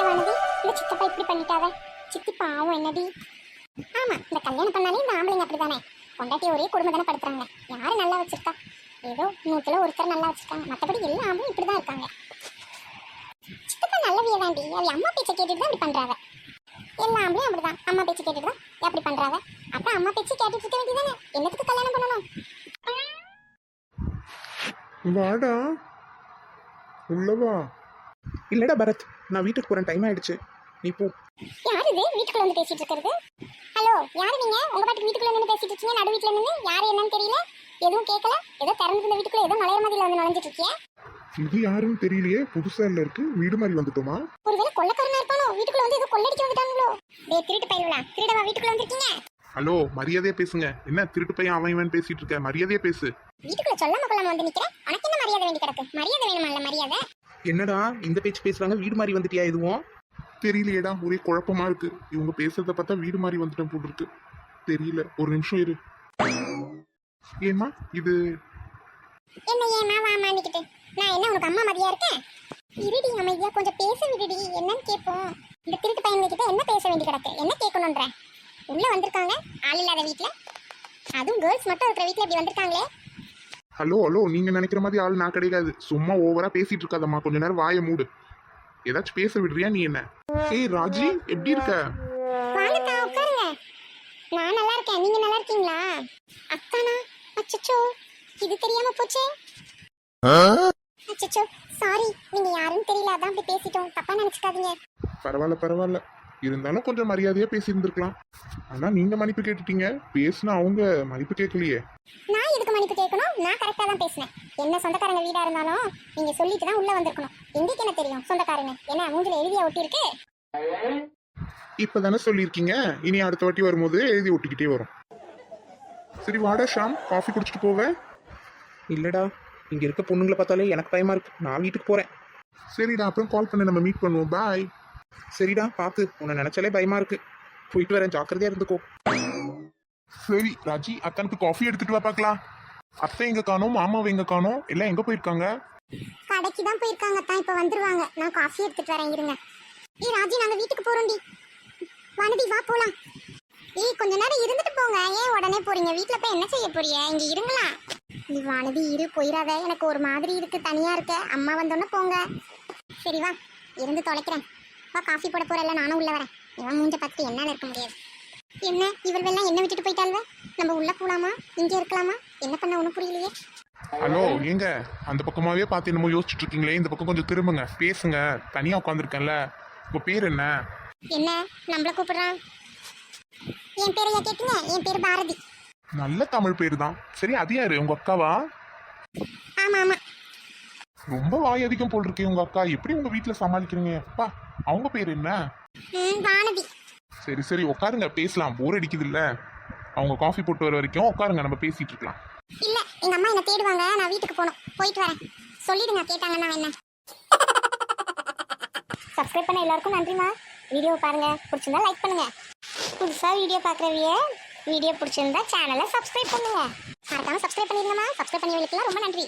வானதி, இந்த சித்தப்பா இப்படி பண்ணிட்டாவே. சித்தி பாவம் என்னடி. ஆமா, இந்த கல்யாணம் பண்ணாலே இந்த ஆம்பளைங்க அப்படிதானே. பொண்டாட்டி ஒரே குடும்பம் தானே படுத்துறாங்க. யாரு நல்லா வச்சிருக்கா? ஏதோ 100ல ஒருத்தர் நல்லா வச்சிருக்காங்க. மற்றபடி எல்லா ஆம்பளும் இப்படிதான் இருக்காங்க. சித்தப்பா நல்லவிய தாண்டி. அவ அம்மா பேச்சை கேட்டுட்டு தான் இப்படி பண்றாங்க. எல்லா ஆம்பளையும் அப்படிதான், அம்மா பேச்சு கேட்டுட்டு தான் அப்படி பண்றாங்க. அப்புறம் அம்மா பேச்சு கேட்டுட்டு இருக்க வேண்டியதானே. என்னத்துக்கு கல்யாணம் பண்ணணும்? வாடா உள்ளவா. இல்லடா பரத், நான் வீட்டுக்கு போறேன், டைம் ஆயிடுச்சு, நீ போ. யாரு இது வீட்டுக்குள்ள வந்து பேசிட்டு இருக்கிறது? ஹலோ, யாரு நீங்க? உங்க பாட்டுக்கு வீட்டுக்குள்ள வந்து பேசிட்டு இருக்கீங்க. நடு வீட்டுல இருந்து யாரு என்னன்னு தெரியல, எதுவும் கேட்கல. ஏதோ திறந்து வீட்டுக்குள்ள ஏதோ நுழைய மாதிரில வந்து நுழைஞ்சிட்டு இருக்கிய. இது யாருன்னு தெரியலையே, புதுசா இல்ல இருக்கு. வீடு மாதிரி வந்துட்டோமா? ஒருவேளை கொள்ளக்காரனா இருப்பானோ? வீட்டுக்குள்ள வந்து ஏதோ கொள்ளடிச்சு வந்துட்டாங்களோ? டேய் திருட்டு பையலா, திருடவா வீட்டுக்குள்ள வந்திருக்கீங்க? ஹலோ, மரியாதையா பேசுங்க. என்ன திருட்டு பையன் அவன் இவன் பேசிட்டு இருக்க? மரியாதையா பேசு. வீட்டுக்குள்ள சொல்லாம கொள்ளாம வந்து நிக்கிறேன். உனக்கு என்ன மரியாதை வேண்டி கிடக்கு? மரியாதை வேணுமா? இல்ல மரியாதை என்னடா இந்த பேச்சு பேசுறாங்க? வீடு மாதிரி வந்துட்டியா? எதுவும் தெரியலையேடா, ஒரே குழப்பமா இருக்கு. இவங்க பேசுறத பார்த்தா வீடு மாதிரி வந்துட்டேன் போட்டு இருக்கு. தெரியல, ஒரு நிமிஷம் இரு. ஏமா இது என்ன? ஏமா வாமா நிக்கிட்டு நான் என்ன உனக்கு அம்மா மாதிரியா இருக்கேன்? இருடி அமைதியா கொஞ்சம் பேச விடுடி. என்னன்னு கேட்போம். இந்த திருட்டு பையன் கிட்ட என்ன பேச வேண்டி கிடக்கு? என்ன கேட்கணுன்ற? உள்ள வந்திருக்காங்க ஆள் இல்லாத வீட்டுல, அதுவும் கேர்ள்ஸ் மட்டும் இருக்கிற வீட்டுல இப்படி வந்திருக்காங்களே. ஹலோ ஹலோ, நீங்க நினைக்கிற மாதிரி ஆள் நான் கிடையாது. சும்மா ஓவரா பேசிட்டு இருக்காதம்மா, கொஞ்ச நேரம் வாயை மூடு. ஏதாச்சும் பேச விடுறியா நீ? என்ன ஏய் ராஜி, எப்படி இருக்க? வாங்கக்கா உட்காருங்க. நான் நல்லா இருக்கேன், நீங்க நல்லா இருக்கீங்களா? அக்கானா? அச்சச்சோ, இது தெரியாம போச்சே. அச்சச்சோ சாரி, நீங்க யாருன்னு தெரியல, அதான் அப்படி பேசிட்டோம், தப்பா நினைச்சுக்காதீங்க. பரவாயில்ல பரவாயில்ல, இருந்தாலும் கொஞ்சம் மரியாதையா பேசியிருந்திருக்கலாம். ஆனா நீங்க மன்னிப்பு கேட்டுட்டீங்க, பேசுனா அவங்க மன்னிப்பு கேட்கலையே. நான் எதுக்கு மன்னிப்பு கேட்கணும்? நான் கரெக்டா தான் பேசினேன். என்ன சொந்தக்காரங்க வீடா இருந்தாலும் நீங்க சொல்லிட்டு தான் உள்ள வந்திருக்கணும். எங்களுக்கு என்ன தெரியும் சொந்தக்காரங்க? என்ன மூஞ்சில எழுதியா ஒட்டி இருக்கு? இப்பதானே சொல்லியிருக்கீங்க, இனி அடுத்த வாட்டி வரும்போது எழுதி ஒட்டிக்கிட்டே வரும். சரி வாடா ஷாம், காஃபி குடிச்சிட்டு போவேன். இல்லடா, இங்க இருக்க பொண்ணுங்களை பார்த்தாலே எனக்கு பயமா இருக்கு. நான் வீட்டுக்கு போறேன். சரிடா, அப்புறம் கால் பண்ண, நம்ம மீட் பண்ணுவோம். பாய். சரிடா, பாத்து, உன்னை நினைச்சாலே பயமா இருக்கு. போயிட்டு வரேன், ஜாக்கிரதையா இருந்துக்கோ. சரி ராஜி, அத்தானுக்கு காஃபி எடுத்துட்டு வா பார்க்கலாம். அத்தை எங்க காணோம், மாமாவை எங்க காணோம், எல்லாம் எங்க போயிருக்காங்க? கடைக்கு தான் போயிருக்காங்க தான், இப்ப வந்துருவாங்க. நான் காஃபி எடுத்துட்டு வரேன், இருங்க. ஏய் ராஜி, நாங்க வீட்டுக்கு போறோம்டி. வானதி வா போலாம். ஏய் கொஞ்ச நேரம் இருந்துட்டு போங்க, ஏன் உடனே போறீங்க? வீட்டுல போய் என்ன செய்ய போறீங்க? இங்க இருங்களா. நீ வானதி இரு, போயிடாத. எனக்கு ஒரு மாதிரி இருக்கு, தனியா இருக்க. அம்மா வந்தோன்னே போங்க. சரி வா, இருந்து தொலைக்கிறேன். வா, காஃபி போட போறல, நானும் உள்ள வரேன். இவன் மூஞ்ச பார்த்து என்னால இருக்க முடியாது. என்ன இவர்கள்லாம் என்ன விட்டுட்டு போயிட்டாங்க? நம்ம உள்ள போலாமா, இங்க இருக்கலாமா? என்ன பண்ண ஒன்றும் புரியலையே. ஹலோ, ஏங்க அந்த பக்கமாவே பார்த்து என்னமோ யோசிச்சுட்டு இருக்கீங்களே, இந்த பக்கம் கொஞ்சம் திரும்புங்க, பேசுங்க. தனியா உட்காந்துருக்கேன்ல. உங்க பேர் என்ன? என்ன நம்மள கூப்பிடுறான்? என் பேரையா கேட்டீங்க? என் பேர் பாரதி. நல்ல தமிழ் பேர் தான். சரி, அது யாரு, உங்க அக்காவா? ஆமா ஆமா. ரொம்ப வாய் அதிகம் போல் இருக்கே உங்க அக்கா. எப்படி உங்க வீட்டுல சமாளிக்கிறீங்க? அப்பா, அவங்க பேர் என்ன? வானதி. சரி சரி, உட்காருங்க, பேசலாம். போர் அடிக்குது இல்ல. அவங்க காஃபி போட்டு வர வரைக்கும் உட்காருங்க, நம்ம பேசிட்டு இருக்கலாம். இல்ல, எங்க அம்மா என்ன தேடுவாங்க, நான் வீட்டுக்கு போகணும். போயிட்டு வரேன். சொல்லிடுங்க கேட்டாங்கன்னா என்ன. சப்ஸ்கிரைப் பண்ண எல்லாருக்கும் நன்றிமா. வீடியோ பாருங்க, பிடிச்சிருந்தா லைக் பண்ணுங்க. புதுசா வீடியோ பார்க்குறவிய வீடியோ பிடிச்சிருந்தா சேனலை சப்ஸ்கிரைப் பண்ணுங்க. மறக்காம சப்ஸ்கிரைப் பண்ணிருங்கம்மா. சப்ஸ்கிரைப் பண்ணியவங்களுக்குலாம் ரொம்ப நன்றி.